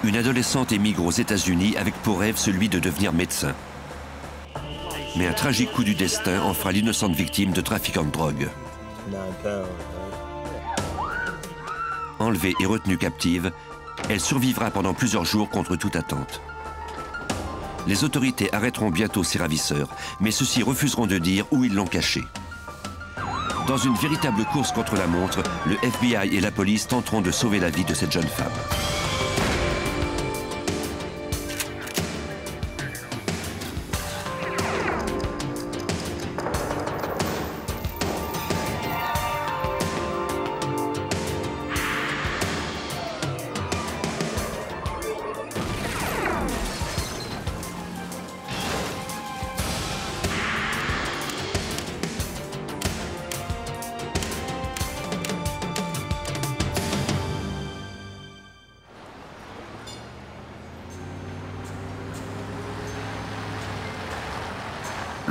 une adolescente émigre aux États-Unis avec pour rêve celui de devenir médecin. Mais un tragique coup du destin en fera l'innocente victime de trafiquants de drogue. Enlevée et retenue captive, elle survivra pendant plusieurs jours contre toute attente. Les autorités arrêteront bientôt ses ravisseurs, mais ceux-ci refuseront de dire où ils l'ont cachée. Dans une véritable course contre la montre, le FBI et la police tenteront de sauver la vie de cette jeune femme.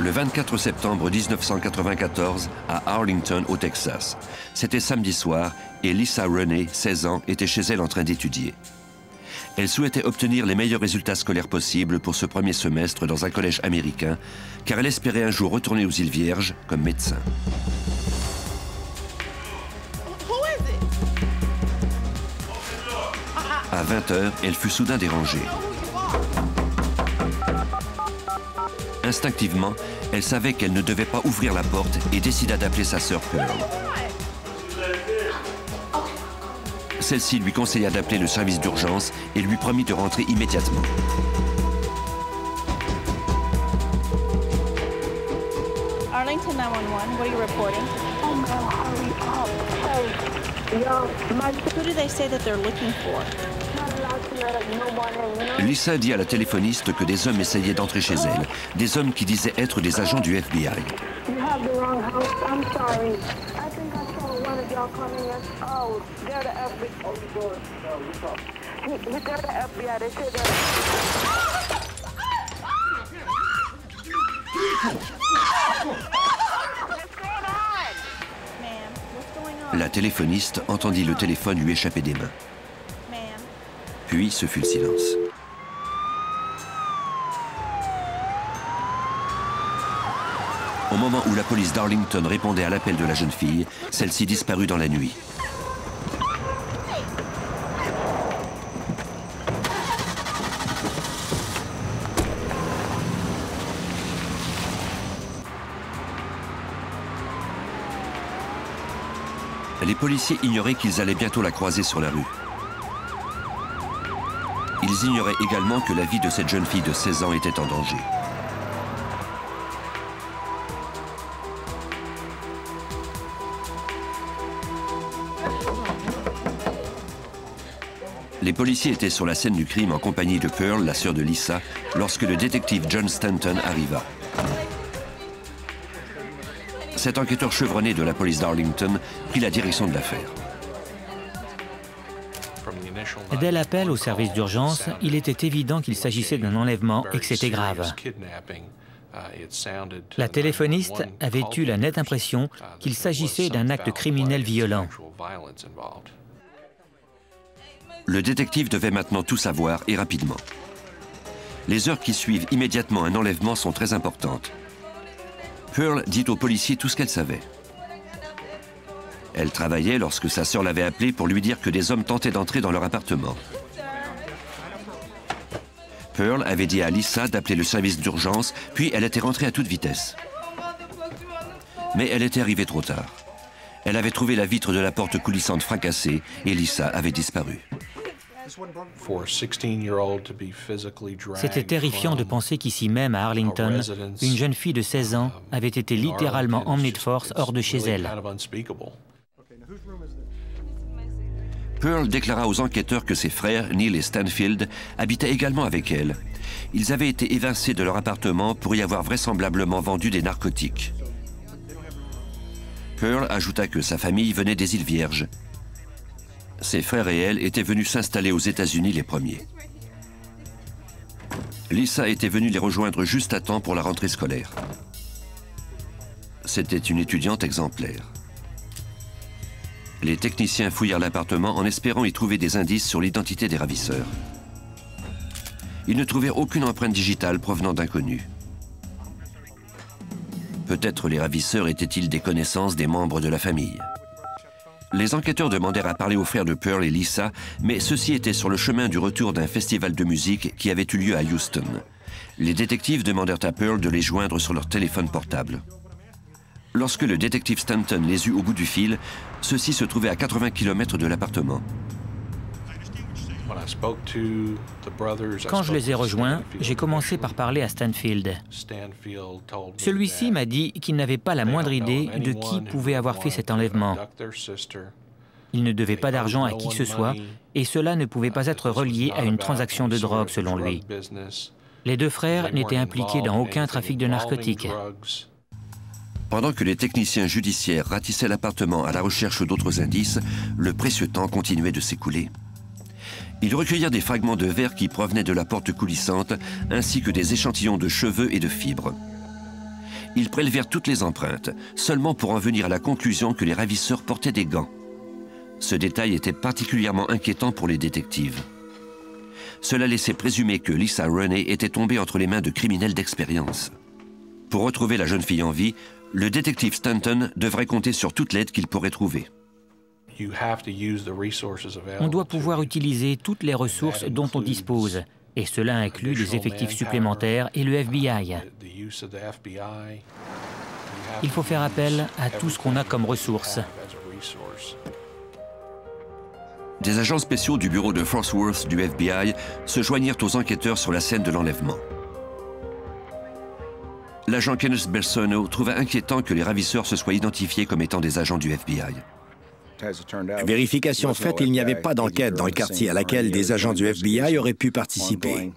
Le 24 septembre 1994, à Arlington, au Texas. C'était samedi soir et Lisa Renee, 16 ans, était chez elle en train d'étudier. Elle souhaitait obtenir les meilleurs résultats scolaires possibles pour ce premier semestre dans un collège américain, car elle espérait un jour retourner aux îles Vierges comme médecin. À 20h, elle fut soudain dérangée. Instinctivement, elle savait qu'elle ne devait pas ouvrir la porte et décida d'appeler sa sœur Pearl. Celle-ci lui conseilla d'appeler le service d'urgence et lui promit de rentrer immédiatement. Arlington 911, what are you reporting? Oh, ma'am, hurry up. Who do they say that they're looking for? Lisa dit à la téléphoniste que des hommes essayaient d'entrer chez elle, des hommes qui disaient être des agents du FBI. La téléphoniste entendit le téléphone lui échapper des mains. Puis ce fut le silence. Au moment où la police d'Arlington répondait à l'appel de la jeune fille, celle-ci disparut dans la nuit. Les policiers ignoraient qu'ils allaient bientôt la croiser sur la rue. Ils ignoraient également que la vie de cette jeune fille de 16 ans était en danger. Les policiers étaient sur la scène du crime en compagnie de Pearl, la sœur de Lisa, lorsque le détective John Stanton arriva. Cet enquêteur chevronné de la police d'Arlington prit la direction de l'affaire. Dès l'appel au service d'urgence, il était évident qu'il s'agissait d'un enlèvement et que c'était grave. La téléphoniste avait eu la nette impression qu'il s'agissait d'un acte criminel violent. Le détective devait maintenant tout savoir et rapidement. Les heures qui suivent immédiatement un enlèvement sont très importantes. Pearl dit aux policiers tout ce qu'elle savait. Elle travaillait lorsque sa sœur l'avait appelée pour lui dire que des hommes tentaient d'entrer dans leur appartement. Pearl avait dit à Lisa d'appeler le service d'urgence, puis elle était rentrée à toute vitesse. Mais elle était arrivée trop tard. Elle avait trouvé la vitre de la porte coulissante fracassée et Lisa avait disparu. C'était terrifiant de penser qu'ici même, à Arlington, une jeune fille de 16 ans avait été littéralement emmenée de force hors de chez elle. Pearl déclara aux enquêteurs que ses frères, Neil et Stanfield, habitaient également avec elle. Ils avaient été évincés de leur appartement pour y avoir vraisemblablement vendu des narcotiques. Pearl ajouta que sa famille venait des îles Vierges. Ses frères et elle étaient venus s'installer aux États-Unis les premiers. Lisa était venue les rejoindre juste à temps pour la rentrée scolaire. C'était une étudiante exemplaire. Les techniciens fouillèrent l'appartement en espérant y trouver des indices sur l'identité des ravisseurs. Ils ne trouvèrent aucune empreinte digitale provenant d'inconnus. Peut-être les ravisseurs étaient-ils des connaissances des membres de la famille. Les enquêteurs demandèrent à parler aux frères de Pearl et Lisa, mais ceux-ci étaient sur le chemin du retour d'un festival de musique qui avait eu lieu à Houston. Les détectives demandèrent à Pearl de les joindre sur leur téléphone portable. Lorsque le détective Stanton les eut au bout du fil, ceux-ci se trouvaient à 80 km de l'appartement. Quand je les ai rejoints, j'ai commencé par parler à Stanfield. Celui-ci m'a dit qu'il n'avait pas la moindre idée de qui pouvait avoir fait cet enlèvement. Il ne devait pas d'argent à qui que ce soit, et cela ne pouvait pas être relié à une transaction de drogue, selon lui. Les deux frères n'étaient impliqués dans aucun trafic de narcotiques. Pendant que les techniciens judiciaires ratissaient l'appartement à la recherche d'autres indices, le précieux temps continuait de s'écouler. Ils recueillirent des fragments de verre qui provenaient de la porte coulissante, ainsi que des échantillons de cheveux et de fibres. Ils prélevèrent toutes les empreintes, seulement pour en venir à la conclusion que les ravisseurs portaient des gants. Ce détail était particulièrement inquiétant pour les détectives. Cela laissait présumer que Lisa Renee était tombée entre les mains de criminels d'expérience. Pour retrouver la jeune fille en vie, le détective Stanton devrait compter sur toute l'aide qu'il pourrait trouver. On doit pouvoir utiliser toutes les ressources dont on dispose, et cela inclut des effectifs supplémentaires et le FBI. Il faut faire appel à tout ce qu'on a comme ressources. Des agents spéciaux du bureau de Fort Worth du FBI se joignirent aux enquêteurs sur la scène de l'enlèvement. L'agent Kenneth Bersono trouva inquiétant que les ravisseurs se soient identifiés comme étant des agents du FBI. Vérification faite, il n'y avait pas d'enquête dans le quartier à laquelle des agents du FBI auraient pu participer.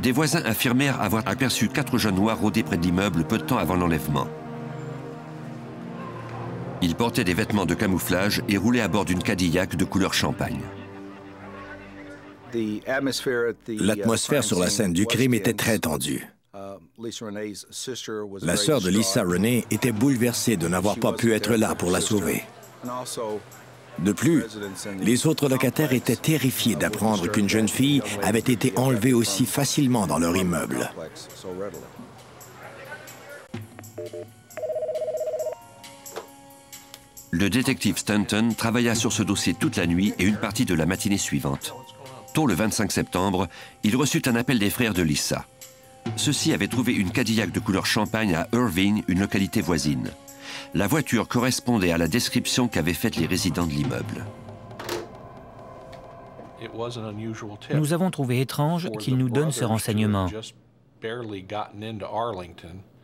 Des voisins affirmèrent avoir aperçu 4 jeunes noirs rôder près de l'immeuble peu de temps avant l'enlèvement. Ils portaient des vêtements de camouflage et roulaient à bord d'une Cadillac de couleur champagne. L'atmosphère sur la scène du crime était très tendue. La sœur de Lisa Renee était bouleversée de n'avoir pas pu être là pour la sauver. De plus, les autres locataires étaient terrifiés d'apprendre qu'une jeune fille avait été enlevée aussi facilement dans leur immeuble. Le détective Stanton travailla sur ce dossier toute la nuit et une partie de la matinée suivante. Tôt le 25 septembre, il reçut un appel des frères de Lisa. Ceux-ci avaient trouvé une Cadillac de couleur champagne à Irving, une localité voisine. La voiture correspondait à la description qu'avaient faite les résidents de l'immeuble. Nous avons trouvé étrange qu'il nous donne ce renseignement.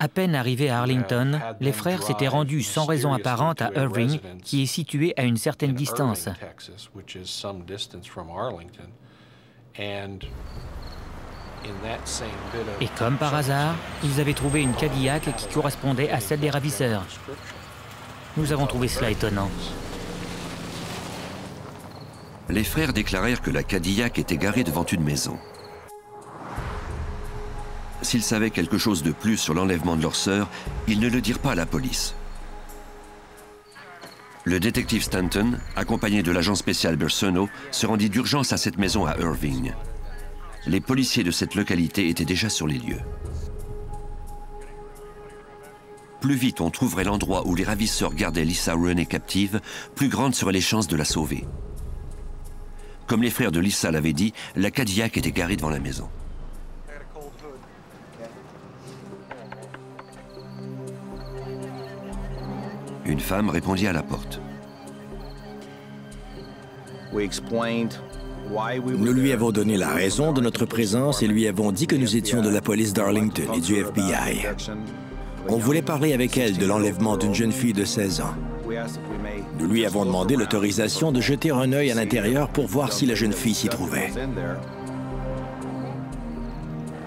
À peine arrivés à Arlington, les frères s'étaient rendus sans raison apparente à Irving, qui est situé à une certaine distance. Et comme par hasard, ils avaient trouvé une Cadillac qui correspondait à celle des ravisseurs. Nous avons trouvé cela étonnant. Les frères déclarèrent que la Cadillac était garée devant une maison. S'ils savaient quelque chose de plus sur l'enlèvement de leur sœur, ils ne le dirent pas à la police. Le détective Stanton, accompagné de l'agent spécial Bersono, se rendit d'urgence à cette maison à Irving. Les policiers de cette localité étaient déjà sur les lieux. Plus vite on trouverait l'endroit où les ravisseurs gardaient Lisa Renee captive, plus grandes seraient les chances de la sauver. Comme les frères de Lisa l'avaient dit, la Cadillac était garée devant la maison. Une femme répondit à la porte. Nous lui avons donné la raison de notre présence et lui avons dit que nous étions de la police d'Arlington et du FBI. On voulait parler avec elle de l'enlèvement d'une jeune fille de 16 ans. Nous lui avons demandé l'autorisation de jeter un œil à l'intérieur pour voir si la jeune fille s'y trouvait.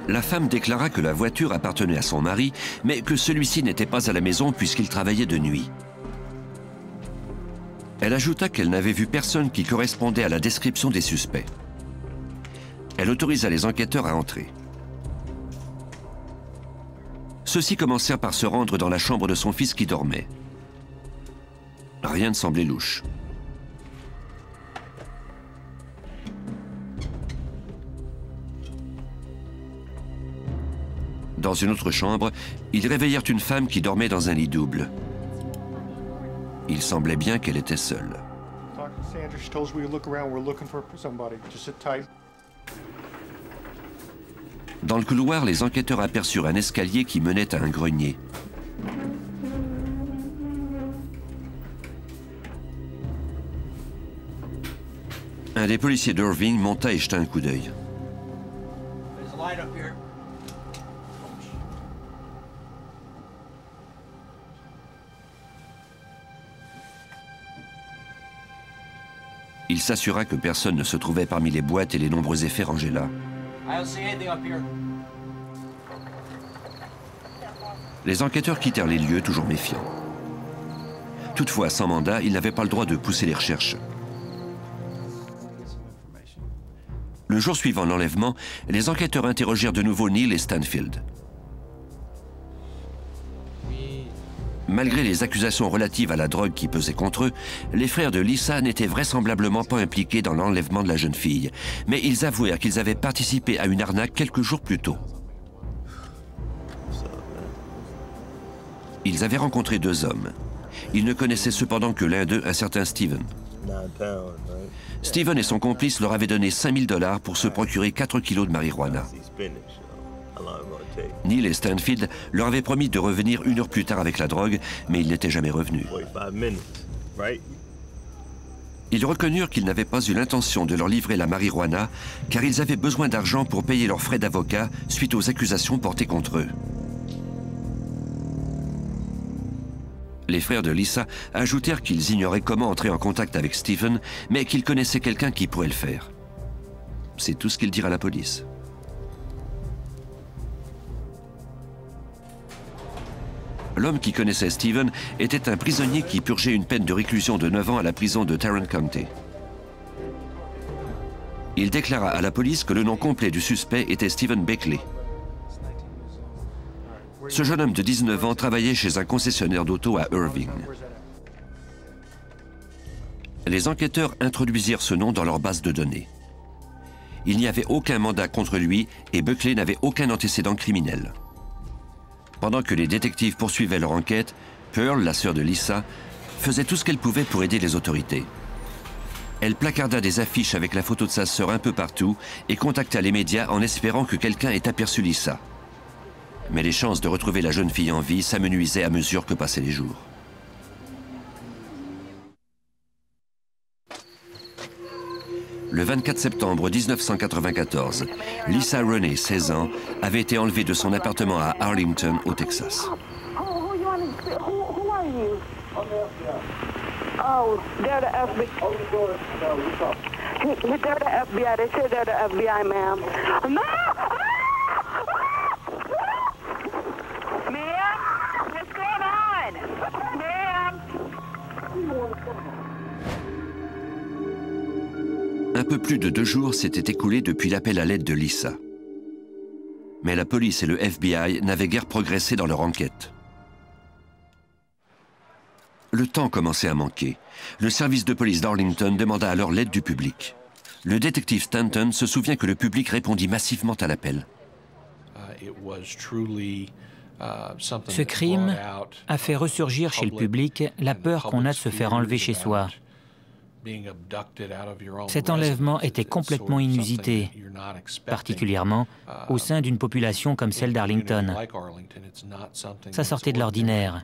La femme déclara que la voiture appartenait à son mari, mais que celui-ci n'était pas à la maison puisqu'il travaillait de nuit. Elle ajouta qu'elle n'avait vu personne qui correspondait à la description des suspects. Elle autorisa les enquêteurs à entrer. Ceux-ci commencèrent par se rendre dans la chambre de son fils qui dormait. Rien ne semblait louche. Dans une autre chambre, ils réveillèrent une femme qui dormait dans un lit double. Il semblait bien qu'elle était seule. Dans le couloir, les enquêteurs aperçurent un escalier qui menait à un grenier. Un des policiers d'Irving monta et jeta un coup d'œil. Il s'assura que personne ne se trouvait parmi les boîtes et les nombreux effets rangés là. Les enquêteurs quittèrent les lieux, toujours méfiants. Toutefois, sans mandat, ils n'avaient pas le droit de pousser les recherches. Le jour suivant l'enlèvement, les enquêteurs interrogèrent de nouveau Neil et Stanfield. Malgré les accusations relatives à la drogue qui pesaient contre eux, les frères de Lisa n'étaient vraisemblablement pas impliqués dans l'enlèvement de la jeune fille, mais ils avouèrent qu'ils avaient participé à une arnaque quelques jours plus tôt. Ils avaient rencontré deux hommes. Ils ne connaissaient cependant que l'un d'eux, un certain Steven. Steven et son complice leur avaient donné 5 000 $ pour se procurer 4 kilos de marijuana. Neil et Stanfield leur avaient promis de revenir 1 heure plus tard avec la drogue, mais ils n'étaient jamais revenus. Ils reconnurent qu'ils n'avaient pas eu l'intention de leur livrer la marijuana, car ils avaient besoin d'argent pour payer leurs frais d'avocat suite aux accusations portées contre eux. Les frères de Lisa ajoutèrent qu'ils ignoraient comment entrer en contact avec Stephen, mais qu'ils connaissaient quelqu'un qui pourrait le faire. C'est tout ce qu'ils dirent à la police. L'homme qui connaissait Stephen était un prisonnier qui purgeait une peine de réclusion de 9 ans à la prison de Tarrant County. Il déclara à la police que le nom complet du suspect était Stephen Beckley. Ce jeune homme de 19 ans travaillait chez un concessionnaire d'auto à Irving. Les enquêteurs introduisirent ce nom dans leur base de données. Il n'y avait aucun mandat contre lui et Beckley n'avait aucun antécédent criminel. Pendant que les détectives poursuivaient leur enquête, Pearl, la sœur de Lisa, faisait tout ce qu'elle pouvait pour aider les autorités. Elle placarda des affiches avec la photo de sa sœur un peu partout et contacta les médias en espérant que quelqu'un ait aperçu Lisa. Mais les chances de retrouver la jeune fille en vie s'amenuisaient à mesure que passaient les jours. Le 24 septembre 1994, Lisa Renee, 16 ans, avait été enlevée de son appartement à Arlington, au Texas. Un peu plus de 2 jours s'étaient écoulés depuis l'appel à l'aide de Lisa. Mais la police et le FBI n'avaient guère progressé dans leur enquête. Le temps commençait à manquer. Le service de police d'Arlington demanda alors l'aide du public. Le détective Stanton se souvient que le public répondit massivement à l'appel. Ce crime a fait ressurgir chez le public la peur qu'on a de se faire enlever chez soi. Cet enlèvement était complètement inusité, particulièrement au sein d'une population comme celle d'Arlington. Ça sortait de l'ordinaire.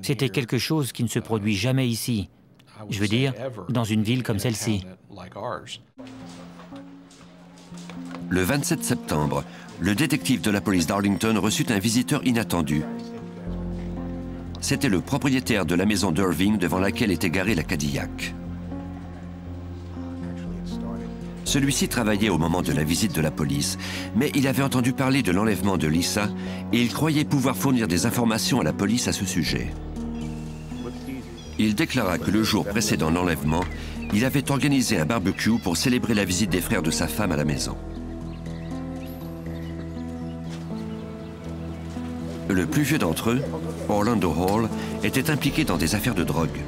C'était quelque chose qui ne se produit jamais ici. Je veux dire, dans une ville comme celle-ci. Le 27 septembre, le détective de la police d'Arlington reçut un visiteur inattendu. C'était le propriétaire de la maison d'Irving devant laquelle était garée la Cadillac. Celui-ci travaillait au moment de la visite de la police, mais il avait entendu parler de l'enlèvement de Lisa et il croyait pouvoir fournir des informations à la police à ce sujet. Il déclara que le jour précédant l'enlèvement, il avait organisé un barbecue pour célébrer la visite des frères de sa femme à la maison. Le plus vieux d'entre eux, Orlando Hall, était impliqué dans des affaires de drogue.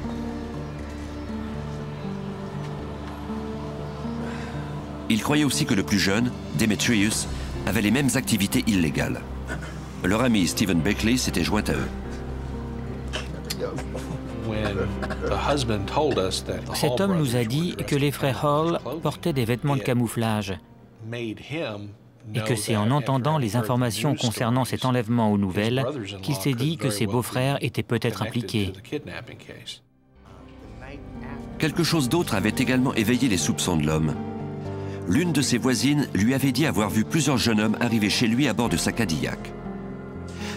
Il croyait aussi que le plus jeune, Demetrius, avaient les mêmes activités illégales. Leur ami Stephen Beckley s'était joint à eux. Cet homme nous a dit que les frères Hall portaient des vêtements de camouflage et que c'est en entendant les informations concernant cet enlèvement aux nouvelles qu'il s'est dit que ses beaux-frères étaient peut-être impliqués. Quelque chose d'autre avait également éveillé les soupçons de l'homme. L'une de ses voisines lui avait dit avoir vu plusieurs jeunes hommes arriver chez lui à bord de sa Cadillac.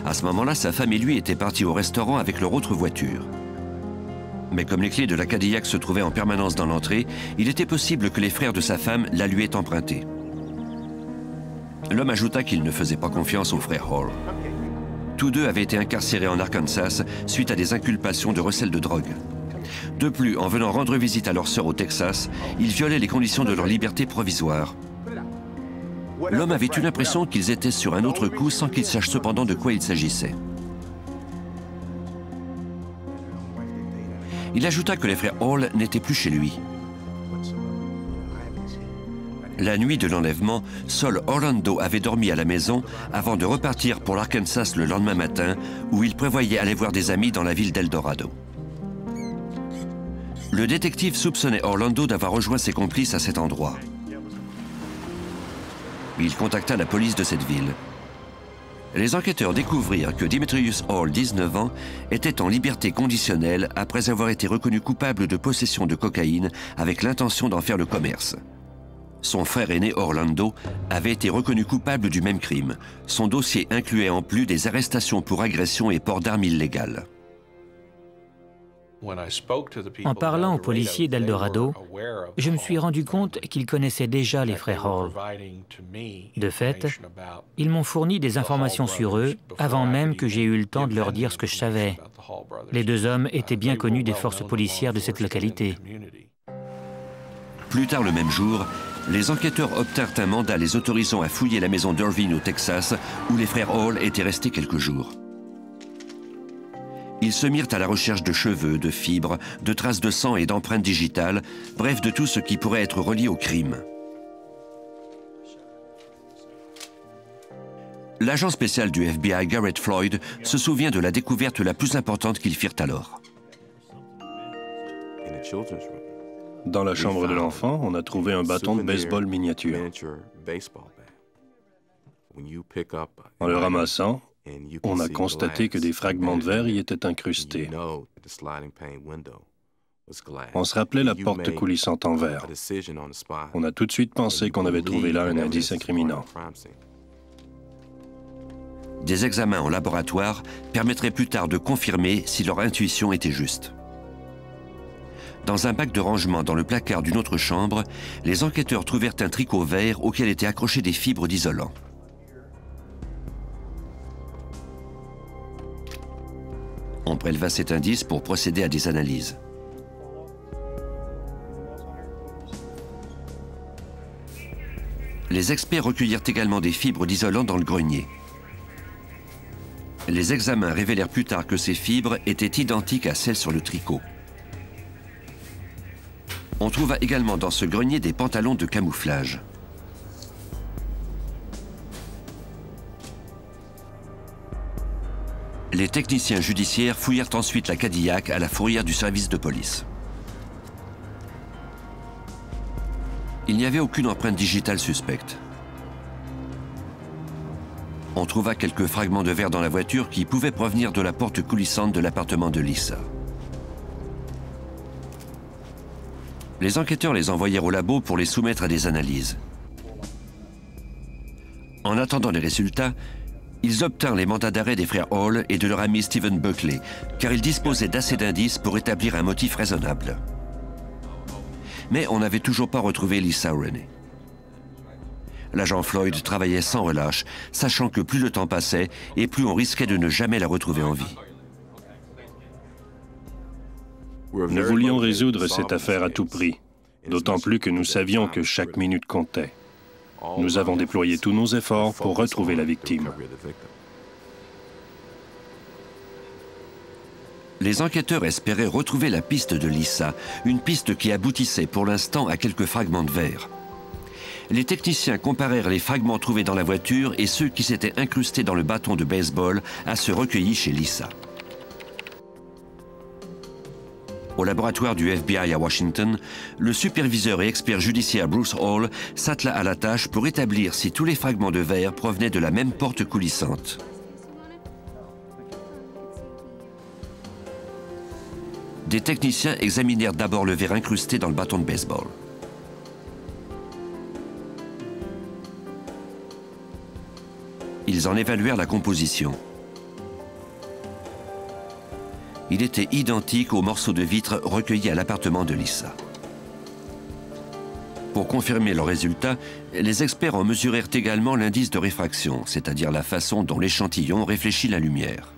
À ce moment-là, sa femme et lui étaient partis au restaurant avec leur autre voiture. Mais comme les clés de la Cadillac se trouvaient en permanence dans l'entrée, il était possible que les frères de sa femme la lui aient empruntée. L'homme ajouta qu'il ne faisait pas confiance aux frères Hall. Tous deux avaient été incarcérés en Arkansas suite à des inculpations de recel de drogue. De plus, en venant rendre visite à leur sœur au Texas, ils violaient les conditions de leur liberté provisoire. L'homme avait eu l'impression qu'ils étaient sur un autre coup sans qu'il sache cependant de quoi il s'agissait. Il ajouta que les frères Hall n'étaient plus chez lui. La nuit de l'enlèvement, seul Orlando avait dormi à la maison avant de repartir pour l'Arkansas le lendemain matin, où il prévoyait aller voir des amis dans la ville d'Eldorado. Le détective soupçonnait Orlando d'avoir rejoint ses complices à cet endroit. Il contacta la police de cette ville. Les enquêteurs découvrirent que Demetrius Hall, 19 ans, était en liberté conditionnelle après avoir été reconnu coupable de possession de cocaïne avec l'intention d'en faire le commerce. Son frère aîné Orlando avait été reconnu coupable du même crime. Son dossier incluait en plus des arrestations pour agression et port d'armes illégales. En parlant aux policiers d'Eldorado, je me suis rendu compte qu'ils connaissaient déjà les frères Hall. De fait, ils m'ont fourni des informations sur eux avant même que j'aie eu le temps de leur dire ce que je savais. Les deux hommes étaient bien connus des forces policières de cette localité. Plus tard le même jour, les enquêteurs obtinrent un mandat les autorisant à fouiller la maison d'Irvine au Texas, où les frères Hall étaient restés quelques jours. Ils se mirent à la recherche de cheveux, de fibres, de traces de sang et d'empreintes digitales, bref de tout ce qui pourrait être relié au crime. L'agent spécial du FBI, Garrett Floyd, se souvient de la découverte la plus importante qu'ils firent alors. Dans la chambre de l'enfant, on a trouvé un bâton de baseball miniature. En le ramassant, on a constaté que des fragments de verre y étaient incrustés. On se rappelait la porte coulissante en verre. On a tout de suite pensé qu'on avait trouvé là un indice incriminant. Des examens en laboratoire permettraient plus tard de confirmer si leur intuition était juste. Dans un bac de rangement dans le placard d'une autre chambre, les enquêteurs trouvèrent un tricot vert auquel étaient accrochées des fibres d'isolant. On préleva cet indice pour procéder à des analyses. Les experts recueillirent également des fibres d'isolant dans le grenier. Les examens révélèrent plus tard que ces fibres étaient identiques à celles sur le tricot. On trouva également dans ce grenier des pantalons de camouflage. Les techniciens judiciaires fouillèrent ensuite la Cadillac à la fourrière du service de police. Il n'y avait aucune empreinte digitale suspecte. On trouva quelques fragments de verre dans la voiture qui pouvaient provenir de la porte coulissante de l'appartement de Lisa. Les enquêteurs les envoyèrent au labo pour les soumettre à des analyses. En attendant les résultats, ils obtinrent les mandats d'arrêt des frères Hall et de leur ami Stephen Beckley, car ils disposaient d'assez d'indices pour établir un motif raisonnable. Mais on n'avait toujours pas retrouvé Lisa Renee. L'agent Floyd travaillait sans relâche, sachant que plus le temps passait et plus on risquait de ne jamais la retrouver en vie. Nous voulions résoudre cette affaire à tout prix, d'autant plus que nous savions que chaque minute comptait. Nous avons déployé tous nos efforts pour retrouver la victime. Les enquêteurs espéraient retrouver la piste de Lisa, une piste qui aboutissait pour l'instant à quelques fragments de verre. Les techniciens comparèrent les fragments trouvés dans la voiture et ceux qui s'étaient incrustés dans le bâton de baseball à ceux recueillis chez Lisa. Au laboratoire du FBI à Washington, le superviseur et expert judiciaire Bruce Hall s'attela à la tâche pour établir si tous les fragments de verre provenaient de la même porte coulissante. Des techniciens examinèrent d'abord le verre incrusté dans le bâton de baseball. Ils en évaluèrent la composition. Il était identique aux morceaux de vitre recueillis à l'appartement de Lisa. Pour confirmer leurs résultats, les experts en mesurèrent également l'indice de réfraction, c'est-à-dire la façon dont l'échantillon réfléchit la lumière.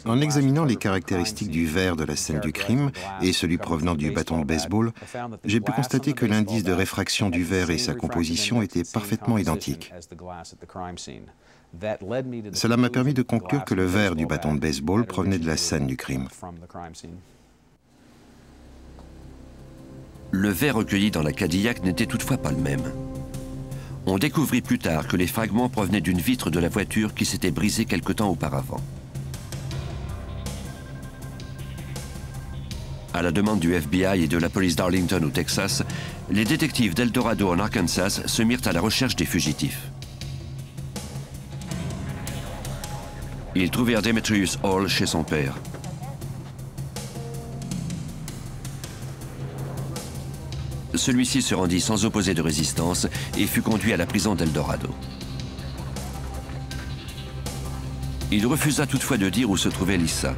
En examinant les caractéristiques du verre de la scène du crime et celui provenant du bâton de baseball, j'ai pu constater que l'indice de réfraction du verre et sa composition étaient parfaitement identiques. Cela m'a permis de conclure que le verre du bâton de baseball provenait de la scène du crime. Le verre recueilli dans la Cadillac n'était toutefois pas le même. On découvrit plus tard que les fragments provenaient d'une vitre de la voiture qui s'était brisée quelque temps auparavant. À la demande du FBI et de la police d'Arlington au Texas, les détectives d'El Dorado en Arkansas se mirent à la recherche des fugitifs. Ils trouvèrent Demetrius Hall chez son père. Celui-ci se rendit sans opposer de résistance et fut conduit à la prison d'El Dorado. Il refusa toutefois de dire où se trouvait Lisa.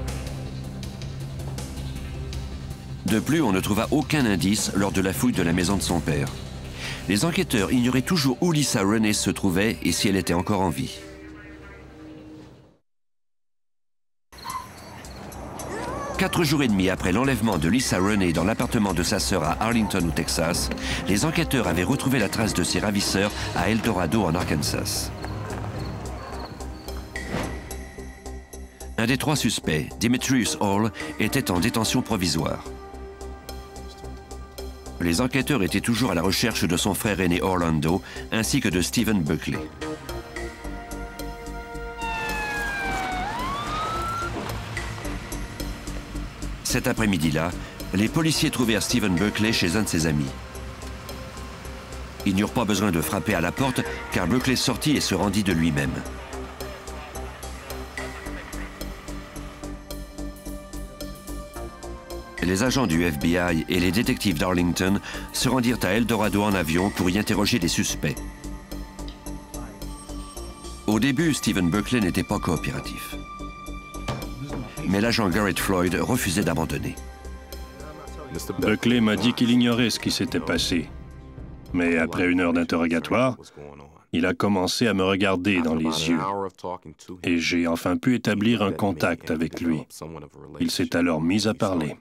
De plus, on ne trouva aucun indice lors de la fouille de la maison de son père. Les enquêteurs ignoraient toujours où Lisa Renée se trouvait et si elle était encore en vie. Quatre jours et demi après l'enlèvement de Lisa Renée dans l'appartement de sa sœur à Arlington, au Texas, les enquêteurs avaient retrouvé la trace de ses ravisseurs à El Dorado, en Arkansas. Un des trois suspects, Demetrius Hall, était en détention provisoire. Les enquêteurs étaient toujours à la recherche de son frère aîné Orlando, ainsi que de Stephen Buckley. Cet après-midi-là, les policiers trouvèrent Stephen Buckley chez un de ses amis. Ils n'eurent pas besoin de frapper à la porte, car Buckley sortit et se rendit de lui-même. Les agents du FBI et les détectives d'Arlington se rendirent à El Dorado en avion pour y interroger les suspects. Au début, Stephen Buckley n'était pas coopératif. Mais l'agent Garrett Floyd refusait d'abandonner. Buckley m'a dit qu'il ignorait ce qui s'était passé. Mais après une heure d'interrogatoire, il a commencé à me regarder dans les yeux. Et j'ai enfin pu établir un contact avec lui. Il s'est alors mis à parler.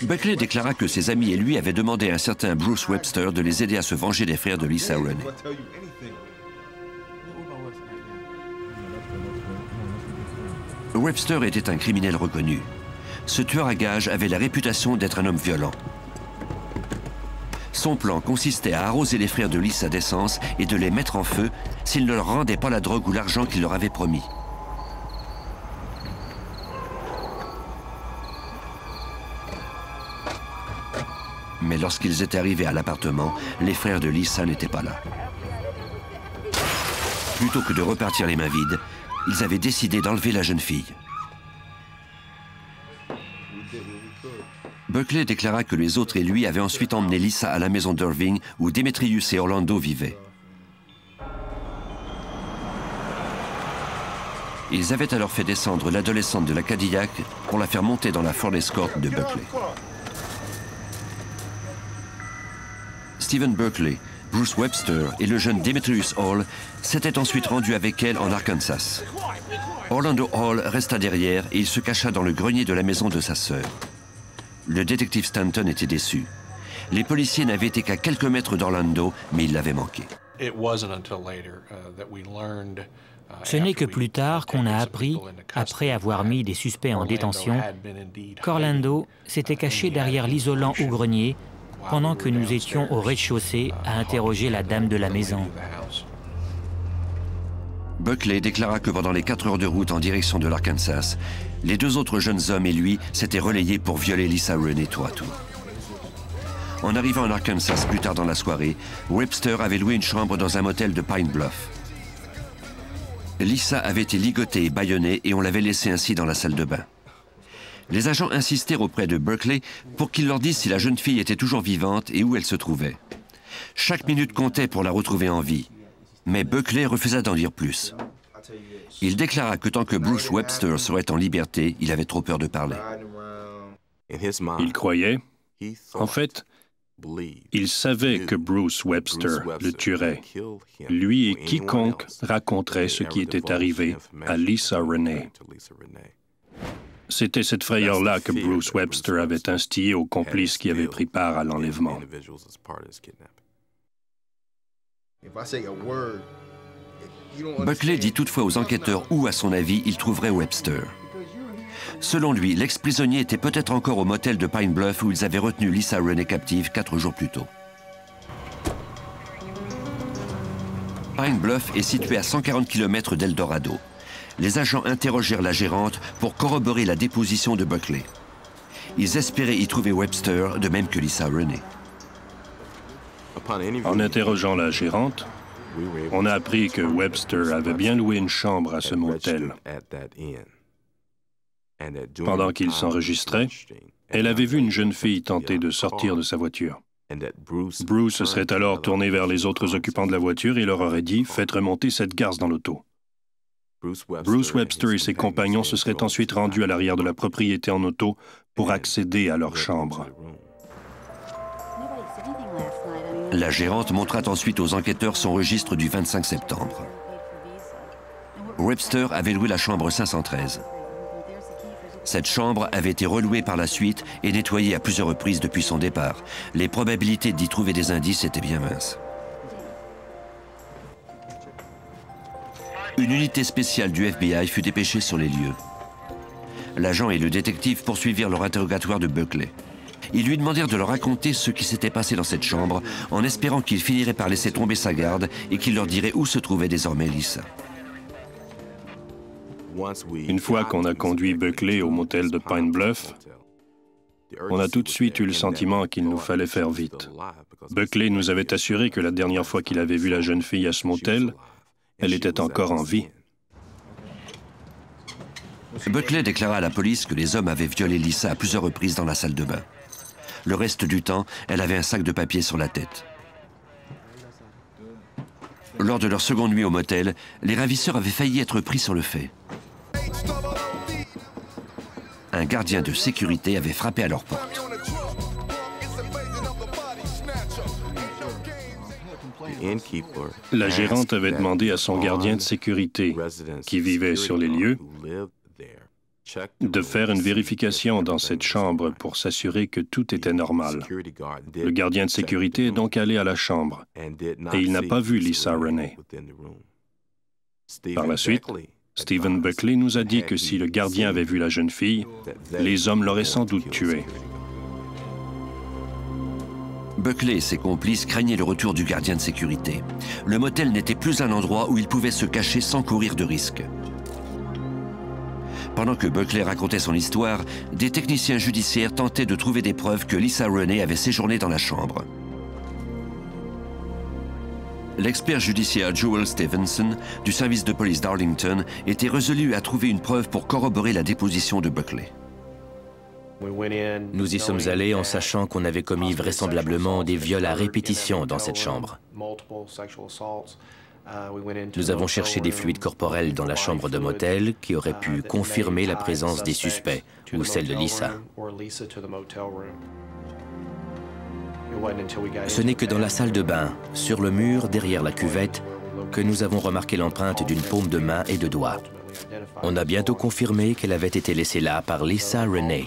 Buckley déclara que ses amis et lui avaient demandé à un certain Bruce Webster de les aider à se venger des frères de Lisa Renée. Webster était un criminel reconnu. Ce tueur à gages avait la réputation d'être un homme violent. Son plan consistait à arroser les frères de Lisa d'essence et de les mettre en feu s'ils ne leur rendaient pas la drogue ou l'argent qu'il leur avait promis. Mais lorsqu'ils étaient arrivés à l'appartement, les frères de Lisa n'étaient pas là. Plutôt que de repartir les mains vides, ils avaient décidé d'enlever la jeune fille. Buckley déclara que les autres et lui avaient ensuite emmené Lisa à la maison d'Irving où Demetrius et Orlando vivaient. Ils avaient alors fait descendre l'adolescente de la Cadillac pour la faire monter dans la Ford Escort de Buckley. Stephen Buckley, Bruce Webster et le jeune Demetrius Hall s'étaient ensuite rendus avec elle en Arkansas. Orlando Hall resta derrière et il se cacha dans le grenier de la maison de sa sœur. Le détective Stanton était déçu. Les policiers n'avaient été qu'à quelques mètres d'Orlando, mais ils l'avaient manqué. Ce n'est que plus tard qu'on a appris, après avoir mis des suspects en détention, qu'Orlando s'était caché derrière l'isolant au grenier pendant que nous étions au rez-de-chaussée à interroger la dame de la maison. Buckley déclara que pendant les 4 heures de route en direction de l'Arkansas, les 2 autres jeunes hommes et lui s'étaient relayés pour violer Lisa Renee tour à tour. En arrivant en Arkansas plus tard dans la soirée, Webster avait loué une chambre dans un motel de Pine Bluff. Lisa avait été ligotée et bâillonnée et on l'avait laissée ainsi dans la salle de bain. Les agents insistèrent auprès de Buckley pour qu'il leur dise si la jeune fille était toujours vivante et où elle se trouvait. Chaque minute comptait pour la retrouver en vie, mais Buckley refusa d'en dire plus. Il déclara que tant que Bruce Webster serait en liberté, il avait trop peur de parler. Il croyait, en fait, il savait que Bruce Webster le tuerait, lui et quiconque raconterait ce qui était arrivé à Lisa Renee. C'était cette frayeur-là que Bruce Webster avait instillée aux complices qui avaient pris part à l'enlèvement. Buckley dit toutefois aux enquêteurs où, à son avis, il trouverait Webster. Selon lui, l'ex-prisonnier était peut-être encore au motel de Pine Bluff où ils avaient retenu Lisa Renee captive 4 jours plus tôt. Pine Bluff est situé à 140 km d'Eldorado. Les agents interrogèrent la gérante pour corroborer la déposition de Buckley. Ils espéraient y trouver Webster, de même que Lisa Renee. En interrogeant la gérante, on a appris que Webster avait bien loué une chambre à ce motel. Pendant qu'il s'enregistrait, elle avait vu une jeune fille tenter de sortir de sa voiture. Bruce se serait alors tourné vers les autres occupants de la voiture et leur aurait dit « Faites remonter cette garce dans l'auto ». Bruce Webster et ses compagnons se seraient ensuite rendus à l'arrière de la propriété en auto pour accéder à leur chambre. La gérante montra ensuite aux enquêteurs son registre du 25 septembre. Webster avait loué la chambre 513. Cette chambre avait été relouée par la suite et nettoyée à plusieurs reprises depuis son départ. Les probabilités d'y trouver des indices étaient bien minces. Une unité spéciale du FBI fut dépêchée sur les lieux. L'agent et le détective poursuivirent leur interrogatoire de Buckley. Ils lui demandèrent de leur raconter ce qui s'était passé dans cette chambre, en espérant qu'il finirait par laisser tomber sa garde et qu'il leur dirait où se trouvait désormais Lisa. Une fois qu'on a conduit Buckley au motel de Pine Bluff, on a tout de suite eu le sentiment qu'il nous fallait faire vite. Buckley nous avait assuré que la dernière fois qu'il avait vu la jeune fille à ce motel, elle était encore en vie. Buckley déclara à la police que les hommes avaient violé Lisa à plusieurs reprises dans la salle de bain. Le reste du temps, elle avait un sac de papier sur la tête. Lors de leur seconde nuit au motel, les ravisseurs avaient failli être pris sur le fait. Un gardien de sécurité avait frappé à leur porte. La gérante avait demandé à son gardien de sécurité, qui vivait sur les lieux, de faire une vérification dans cette chambre pour s'assurer que tout était normal. Le gardien de sécurité est donc allé à la chambre et il n'a pas vu Lisa Renee. Par la suite, Stephen Buckley nous a dit que si le gardien avait vu la jeune fille, les hommes l'auraient sans doute tuée. Buckley et ses complices craignaient le retour du gardien de sécurité. Le motel n'était plus un endroit où ils pouvaient se cacher sans courir de risque. Pendant que Buckley racontait son histoire, des techniciens judiciaires tentaient de trouver des preuves que Lisa Renee avait séjourné dans la chambre. L'expert judiciaire Joel Stevenson, du service de police d'Arlington, était résolu à trouver une preuve pour corroborer la déposition de Buckley. Nous y sommes allés en sachant qu'on avait commis vraisemblablement des viols à répétition dans cette chambre. Nous avons cherché des fluides corporels dans la chambre de motel qui auraient pu confirmer la présence des suspects ou celle de Lisa. Ce n'est que dans la salle de bain, sur le mur derrière la cuvette, que nous avons remarqué l'empreinte d'une paume de main et de doigt. On a bientôt confirmé qu'elle avait été laissée là par Lisa Renee.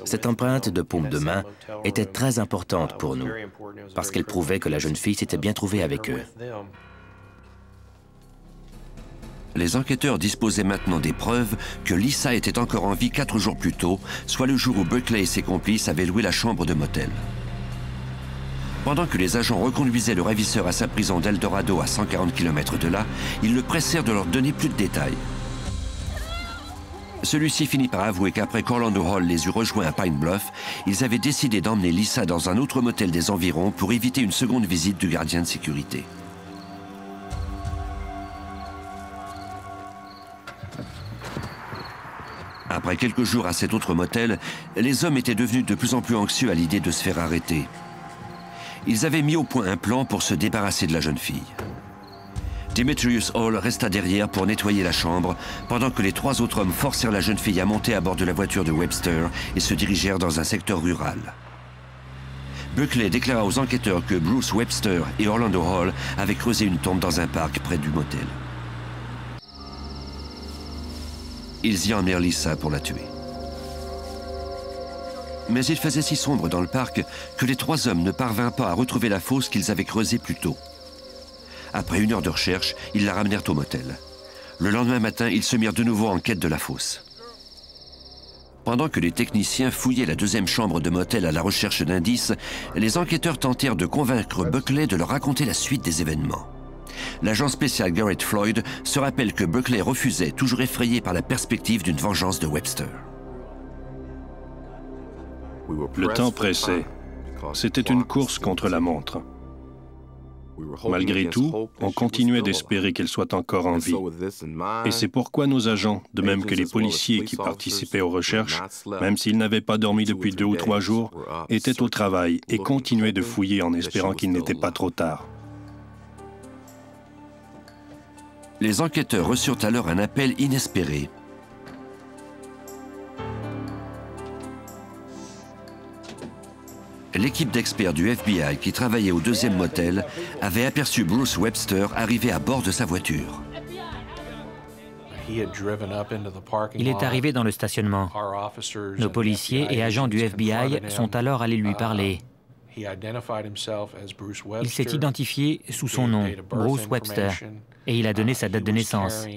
Cette empreinte de paume de main était très importante pour nous, parce qu'elle prouvait que la jeune fille s'était bien trouvée avec eux. Les enquêteurs disposaient maintenant des preuves que Lisa était encore en vie 4 jours plus tôt, soit le jour où Buckley et ses complices avaient loué la chambre de motel. Pendant que les agents reconduisaient le ravisseur à sa prison d'Eldorado à 140 km de là, ils le pressèrent de leur donner plus de détails. Celui-ci finit par avouer qu'après qu'Orlando Hall les eut rejoints à Pine Bluff, ils avaient décidé d'emmener Lisa dans un autre motel des environs pour éviter une seconde visite du gardien de sécurité. Après quelques jours à cet autre motel, les hommes étaient devenus de plus en plus anxieux à l'idée de se faire arrêter. Ils avaient mis au point un plan pour se débarrasser de la jeune fille. Demetrius Hall resta derrière pour nettoyer la chambre, pendant que les 3 autres hommes forcèrent la jeune fille à monter à bord de la voiture de Webster et se dirigèrent dans un secteur rural. Buckley déclara aux enquêteurs que Bruce Webster et Orlando Hall avaient creusé une tombe dans un parc près du motel. Ils y emmenèrent Lisa pour la tuer. Mais il faisait si sombre dans le parc que les 3 hommes ne parvinrent pas à retrouver la fosse qu'ils avaient creusée plus tôt. Après 1 heure de recherche, ils la ramenèrent au motel. Le lendemain matin, ils se mirent de nouveau en quête de la fosse. Pendant que les techniciens fouillaient la 2e chambre de motel à la recherche d'indices, les enquêteurs tentèrent de convaincre Buckley de leur raconter la suite des événements. L'agent spécial Garrett Floyd se rappelle que Buckley refusait, toujours effrayé par la perspective d'une vengeance de Webster. Le temps pressait. C'était une course contre la montre. Malgré tout, on continuait d'espérer qu'elle soit encore en vie. Et c'est pourquoi nos agents, de même que les policiers qui participaient aux recherches, même s'ils n'avaient pas dormi depuis 2 ou 3 jours, étaient au travail et continuaient de fouiller en espérant qu'il n'était pas trop tard. Les enquêteurs reçurent alors un appel inespéré. L'équipe d'experts du FBI qui travaillait au 2e motel avait aperçu Bruce Webster arriver à bord de sa voiture. Il est arrivé dans le stationnement. Nos policiers et agents du FBI sont alors allés lui parler. Il s'est identifié sous son nom, Bruce Webster, et il a donné sa date de naissance.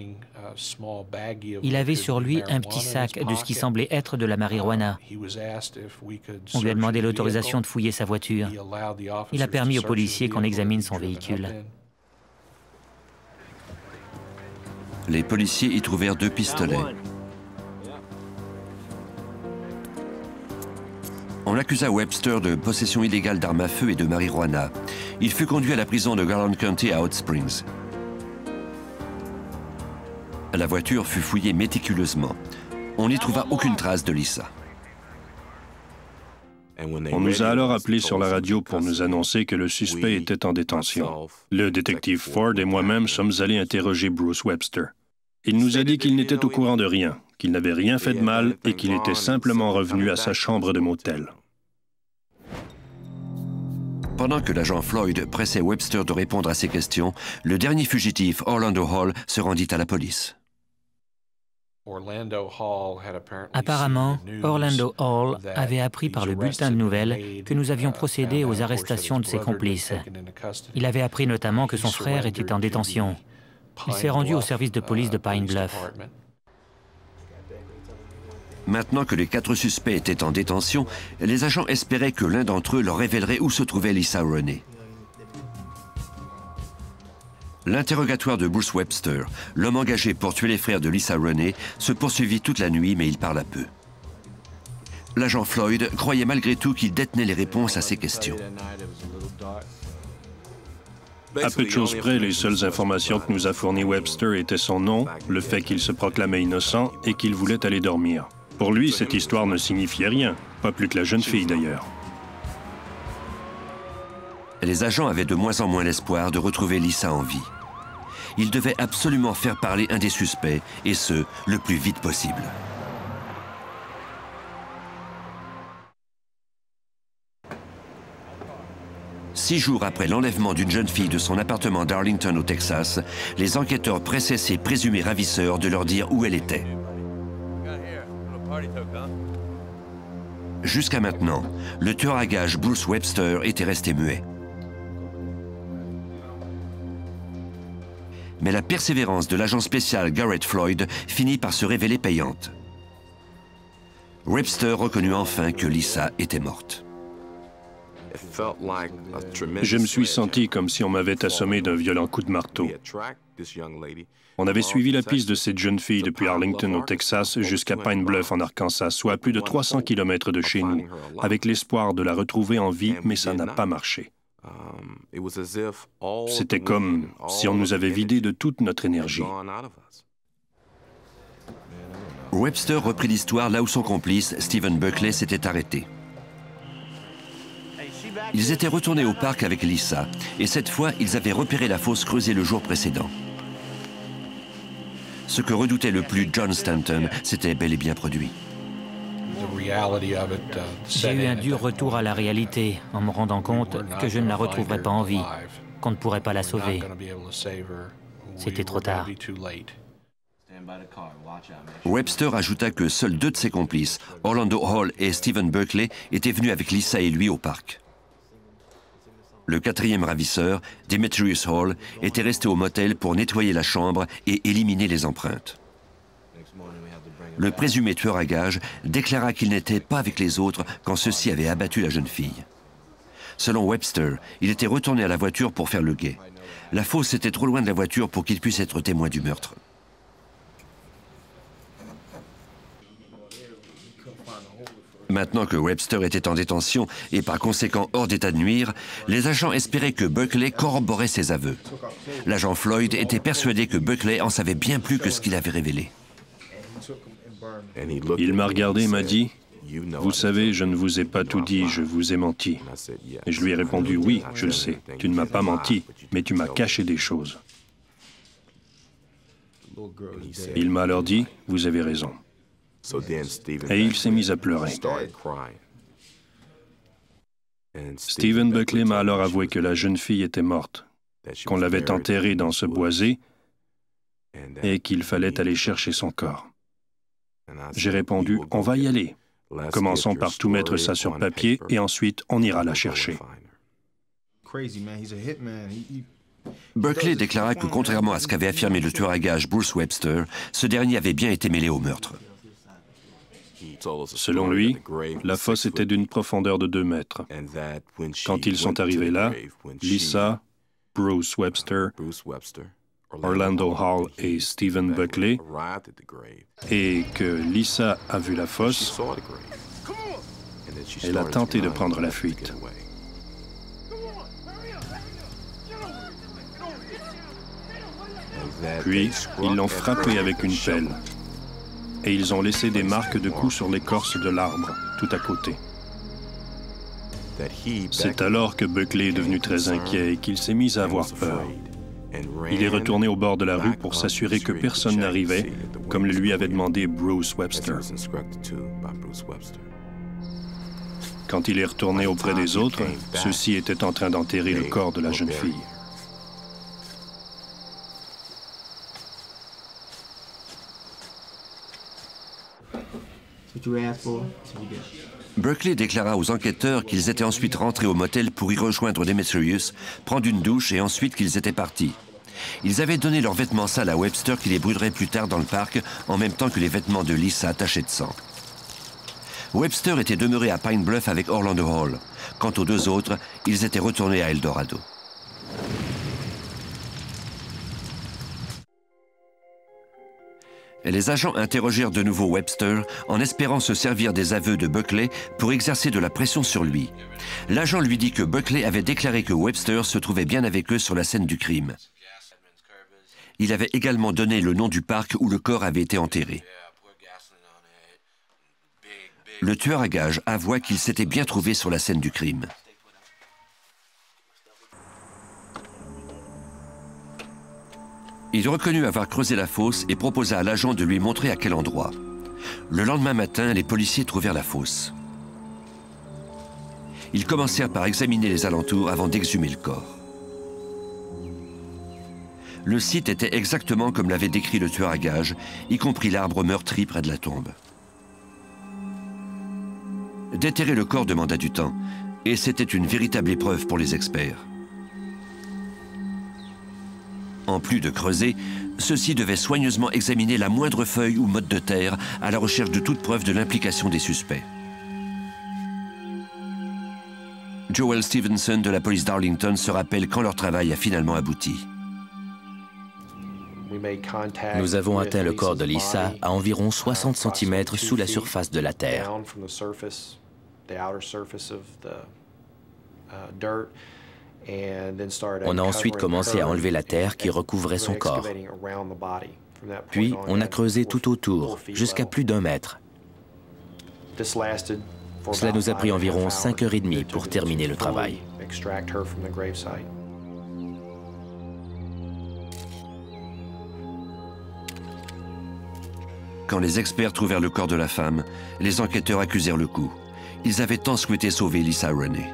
Il avait sur lui un petit sac de ce qui semblait être de la marijuana. On lui a demandé l'autorisation de fouiller sa voiture. Il a permis aux policiers qu'on examine son véhicule. Les policiers y trouvèrent 2 pistolets. On accusa Webster de possession illégale d'armes à feu et de marijuana. Il fut conduit à la prison de Garland County à Hot Springs. La voiture fut fouillée méticuleusement. On n'y trouva aucune trace de Lisa. On nous a alors appelés sur la radio pour nous annoncer que le suspect était en détention. Le détective Ford et moi-même sommes allés interroger Bruce Webster. Il nous a dit qu'il n'était au courant de rien, qu'il n'avait rien fait de mal et qu'il était simplement revenu à sa chambre de motel. Pendant que l'agent Floyd pressait Webster de répondre à ses questions, le dernier fugitif, Orlando Hall, se rendit à la police. Apparemment, Orlando Hall avait appris par le bulletin de nouvelles que nous avions procédé aux arrestations de ses complices. Il avait appris notamment que son frère était en détention. Il s'est rendu au service de police de Pine Bluff. Maintenant que les 4 suspects étaient en détention, les agents espéraient que l'un d'entre eux leur révélerait où se trouvait Lisa Renee. L'interrogatoire de Bruce Webster, l'homme engagé pour tuer les frères de Lisa Renee, se poursuivit toute la nuit, mais il parla peu. L'agent Floyd croyait malgré tout qu'il détenait les réponses à ces questions. À peu de choses près, les seules informations que nous a fournies Webster étaient son nom, le fait qu'il se proclamait innocent et qu'il voulait aller dormir. Pour lui, cette histoire ne signifiait rien, pas plus que la jeune fille d'ailleurs. Les agents avaient de moins en moins l'espoir de retrouver Lisa en vie. Ils devaient absolument faire parler un des suspects, et ce, le plus vite possible. 6 jours après l'enlèvement d'une jeune fille de son appartement d'Arlington au Texas, les enquêteurs pressaient ses présumés ravisseurs de leur dire où elle était. Jusqu'à maintenant, le tueur à gages Bruce Webster était resté muet. Mais la persévérance de l'agent spécial Garrett Floyd finit par se révéler payante. Webster reconnut enfin que Lisa était morte. Je me suis senti comme si on m'avait assommé d'un violent coup de marteau. On avait suivi la piste de cette jeune fille depuis Arlington au Texas jusqu'à Pine Bluff en Arkansas, soit à plus de 300 km de chez nous, avec l'espoir de la retrouver en vie, mais ça n'a pas marché. C'était comme si on nous avait vidé de toute notre énergie. Webster reprit l'histoire là où son complice, Stephen Buckley, s'était arrêté. Ils étaient retournés au parc avec Lisa, et cette fois, ils avaient repéré la fosse creusée le jour précédent. Ce que redoutait le plus John Stanton s'était bel et bien produit. J'ai eu un dur retour à la réalité en me rendant compte que je ne la retrouverais pas en vie, qu'on ne pourrait pas la sauver. C'était trop tard. Webster ajouta que seuls 2 de ses complices, Orlando Hall et Stephen Buckley, étaient venus avec Lisa et lui au parc. Le 4e ravisseur, Demetrius Hall, était resté au motel pour nettoyer la chambre et éliminer les empreintes. Le présumé tueur à gages déclara qu'il n'était pas avec les autres quand ceux-ci avaient abattu la jeune fille. Selon Webster, il était retourné à la voiture pour faire le guet. La fosse était trop loin de la voiture pour qu'il puisse être témoin du meurtre. Maintenant que Webster était en détention et par conséquent hors d'état de nuire, les agents espéraient que Buckley corroborait ses aveux. L'agent Floyd était persuadé que Buckley en savait bien plus que ce qu'il avait révélé. Il m'a regardé et m'a dit « Vous savez, je ne vous ai pas tout dit, je vous ai menti. » Et je lui ai répondu « Oui, je le sais, tu ne m'as pas menti, mais tu m'as caché des choses. » Il m'a alors dit « Vous avez raison. » Et il s'est mis à pleurer. Stephen Buckley m'a alors avoué que la jeune fille était morte, qu'on l'avait enterrée dans ce boisé et qu'il fallait aller chercher son corps. J'ai répondu « On va y aller. Commençons par tout mettre ça sur papier et ensuite on ira la chercher. » Buckley déclara que contrairement à ce qu'avait affirmé le tueur à gages Bruce Webster, ce dernier avait bien été mêlé au meurtre. Selon lui, la fosse était d'une profondeur de 2 mètres. Quand ils sont arrivés là, Lisa, Bruce Webster, Orlando Hall et Stephen Buckley, et que Lisa a vu la fosse, elle a tenté de prendre la fuite. Puis, ils l'ont frappée avec une pelle. Et ils ont laissé des marques de coups sur l'écorce de l'arbre, tout à côté. C'est alors que Buckley est devenu très inquiet et qu'il s'est mis à avoir peur. Il est retourné au bord de la rue pour s'assurer que personne n'arrivait, comme le lui avait demandé Bruce Webster. Quand il est retourné auprès des autres, ceux-ci étaient en train d'enterrer le corps de la jeune fille. Buckley déclara aux enquêteurs qu'ils étaient ensuite rentrés au motel pour y rejoindre Demetrius, prendre une douche et ensuite qu'ils étaient partis. Ils avaient donné leurs vêtements sales à Webster qui les brûlerait plus tard dans le parc, en même temps que les vêtements de Lisa tachés de sang. Webster était demeuré à Pine Bluff avec Orlando Hall. Quant aux 2 autres, ils étaient retournés à Eldorado. Les agents interrogèrent de nouveau Webster en espérant se servir des aveux de Buckley pour exercer de la pression sur lui. L'agent lui dit que Buckley avait déclaré que Webster se trouvait bien avec eux sur la scène du crime. Il avait également donné le nom du parc où le corps avait été enterré. Le tueur à gages avoua qu'il s'était bien trouvé sur la scène du crime. Il reconnut avoir creusé la fosse et proposa à l'agent de lui montrer à quel endroit. Le lendemain matin, les policiers trouvèrent la fosse. Ils commencèrent par examiner les alentours avant d'exhumer le corps. Le site était exactement comme l'avait décrit le tueur à gages, y compris l'arbre meurtri près de la tombe. Déterrer le corps demanda du temps, et c'était une véritable épreuve pour les experts. En plus de creuser, ceux-ci devaient soigneusement examiner la moindre feuille ou motte de terre à la recherche de toute preuve de l'implication des suspects. Joel Stevenson de la police d'Arlington se rappelle quand leur travail a finalement abouti. Nous avons atteint le corps de Lisa à environ 60 cm sous la surface de la terre. On a ensuite commencé à enlever la terre qui recouvrait son corps. Puis, on a creusé tout autour, jusqu'à plus d'1 mètre. Cela nous a pris environ 5h30 pour terminer le travail. Quand les experts trouvèrent le corps de la femme, les enquêteurs accusèrent le coup. Ils avaient tant souhaité sauver Lisa Renee.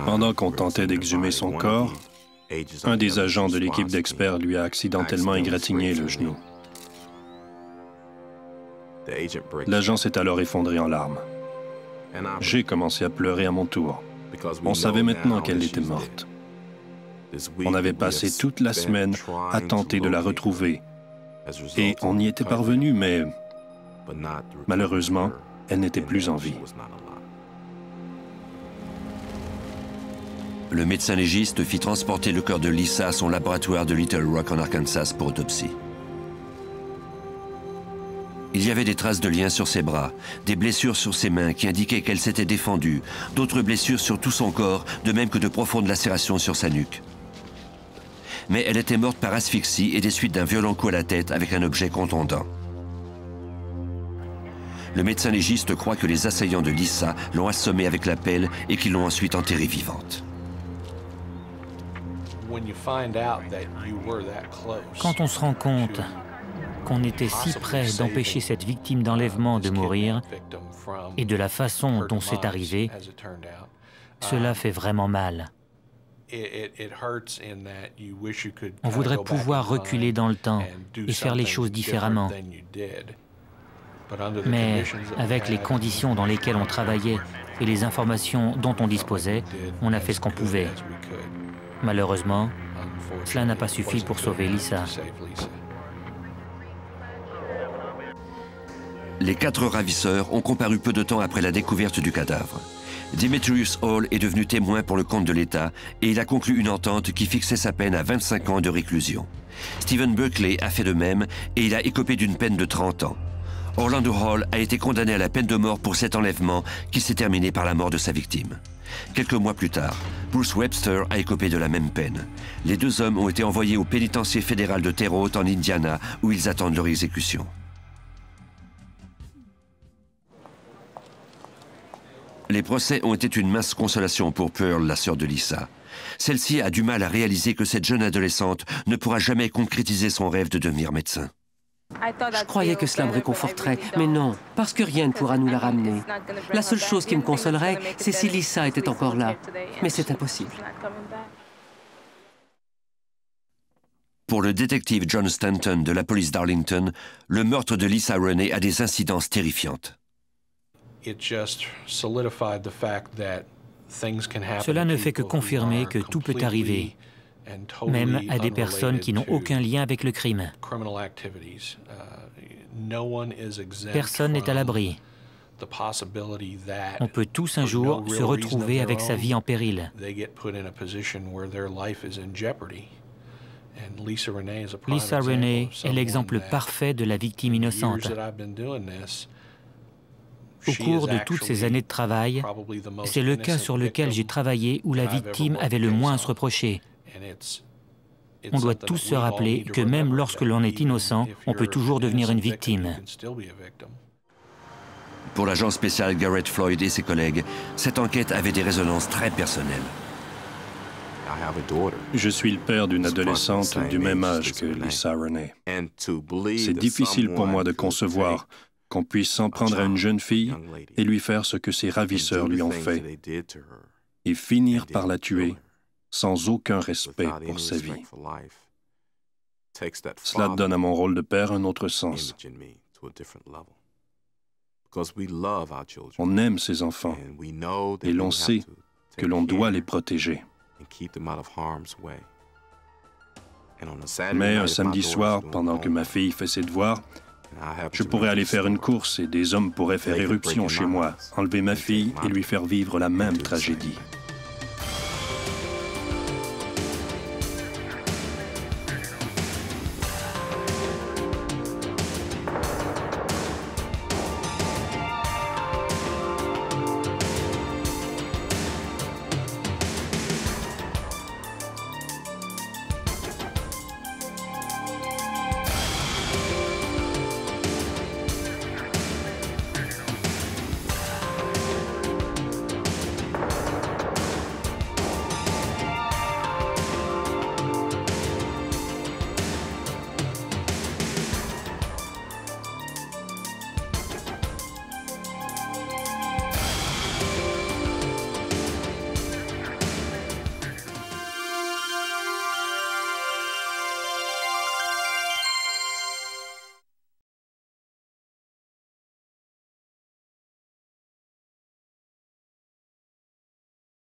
Pendant qu'on tentait d'exhumer son corps, un des agents de l'équipe d'experts lui a accidentellement égratigné le genou. L'agent s'est alors effondré en larmes. J'ai commencé à pleurer à mon tour. On savait maintenant qu'elle était morte. On avait passé toute la semaine à tenter de la retrouver. Et on y était parvenu, mais malheureusement, elle n'était plus en vie. Le médecin légiste fit transporter le corps de Lisa à son laboratoire de Little Rock en Arkansas pour autopsie. Il y avait des traces de liens sur ses bras, des blessures sur ses mains qui indiquaient qu'elle s'était défendue, d'autres blessures sur tout son corps, de même que de profondes lacérations sur sa nuque. Mais elle était morte par asphyxie et des suites d'un violent coup à la tête avec un objet contondant. Le médecin légiste croit que les assaillants de Lisa l'ont assommée avec la pelle et qu'ils l'ont ensuite enterrée vivante. Quand on se rend compte qu'on était si près d'empêcher cette victime d'enlèvement de mourir, et de la façon dont c'est arrivé, cela fait vraiment mal. On voudrait pouvoir reculer dans le temps et faire les choses différemment. Mais avec les conditions dans lesquelles on travaillait et les informations dont on disposait, on a fait ce qu'on pouvait. Malheureusement, cela n'a pas suffi pour sauver Lisa. Les 4 ravisseurs ont comparu peu de temps après la découverte du cadavre. Demetrius Hall est devenu témoin pour le compte de l'État et il a conclu une entente qui fixait sa peine à 25 ans de réclusion. Stephen Buckley a fait de même et il a écopé d'une peine de 30 ans. Orlando Hall a été condamné à la peine de mort pour cet enlèvement qui s'est terminé par la mort de sa victime. Quelques mois plus tard, Bruce Webster a écopé de la même peine. Les 2 hommes ont été envoyés au pénitencier fédéral de Terre Haute en Indiana où ils attendent leur exécution. Les procès ont été une mince consolation pour Pearl, la sœur de Lisa. Celle-ci a du mal à réaliser que cette jeune adolescente ne pourra jamais concrétiser son rêve de devenir médecin. Je croyais que cela me réconforterait, mais non, parce que rien ne pourra nous la ramener. La seule chose qui me consolerait, c'est si Lisa était encore là. Mais c'est impossible. Pour le détective John Stanton de la police d'Arlington, le meurtre de Lisa Renee a des incidences terrifiantes. Cela ne fait que confirmer que tout peut arriver, même à des personnes qui n'ont aucun lien avec le crime. Personne n'est à l'abri. On peut tous un jour se retrouver avec sa vie en péril. Lisa Renee est l'exemple parfait de la victime innocente. Au cours de toutes ces années de travail, c'est le cas sur lequel j'ai travaillé où la victime avait le moins à se reprocher. On doit tous se rappeler que même lorsque l'on est innocent, on peut toujours devenir une victime. Pour l'agent spécial Garrett Floyd et ses collègues, cette enquête avait des résonances très personnelles. Je suis le père d'une adolescente du même âge que Lisa Renee. C'est difficile pour moi de concevoir qu'on puisse s'en prendre à une jeune fille et lui faire ce que ses ravisseurs lui ont fait, et finir par la tuer sans aucun respect pour sa vie. Cela donne à mon rôle de père un autre sens. On aime ses enfants et l'on sait que l'on doit les protéger. Mais un samedi soir, pendant que ma fille fait ses devoirs, je pourrais aller faire une course et des hommes pourraient faire éruption chez moi, enlever ma fille et lui faire vivre la même tragédie.